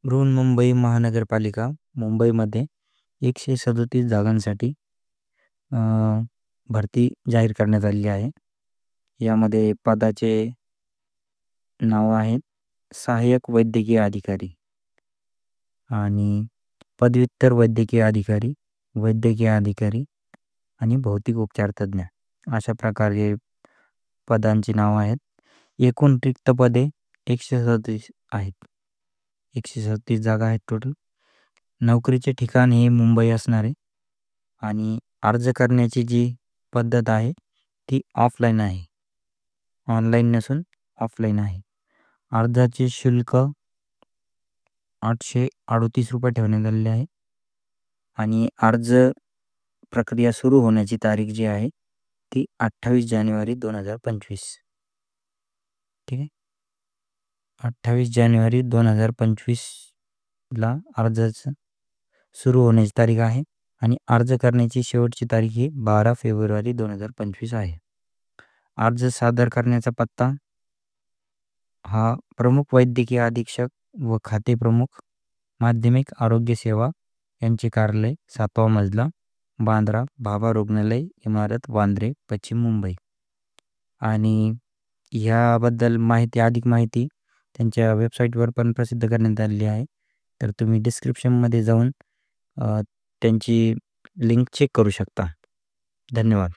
बृहन्मुंबई महानगरपालिका मुंबईमध्ये 137 जागांसाठी भरती जाहीर करण्यात आलेली आहे. यामध्ये पदाचे नाव आहेत सहाय्यक वैद्यकीय अधिकारी आणि पदव्युत्तर वैद्यकीय अधिकारी, वैद्यकीय अधिकारी आणि भौतिक उपचार तज्ज्ञ अशा प्रकारे पदांची नावं आहेत. एकूण रिक्त पदे 137 आहेत. 137 जागा आहेत टोटल. नोकरीचे ठिकाण हे मुंबई असणार आहे आणि अर्ज करण्याची जी पद्धत आहे ती ऑफलाईन आहे, ऑनलाईन नसून ऑफलाईन आहे. अर्जाचे शुल्क 838 रुपये ठेवण्यात आलेले आहे आणि अर्ज प्रक्रिया सुरू होण्याची तारीख जी आहे ती 28 जानेवारी 2025. ठीक आहे. 28 जानेवारी 2025ला अर्जाचं सुरू होण्याची तारीख आहे आणि अर्ज करण्याची शेवटची तारीख ही 12 फेब्रुवारी 2025 आहे. अर्ज सादर करण्याचा पत्ता हा प्रमुख वैद्यकीय अधीक्षक व खाते प्रमुख, माध्यमिक आरोग्य सेवा यांचे कार्यालय, 7वा मजला, बांद्रा भाभा रुग्णालय इमारत, वांद्रे, पश्चिम मुंबई. आणि ह्याबद्दल अधिक माहिती त्यांच्या वेबसाईटवर पण प्रसिद्ध करण्यात आलेली आहे. तर तुम्ही डिस्क्रिप्शनमध्ये जाऊन त्यांची लिंक चेक करू शकता. धन्यवाद.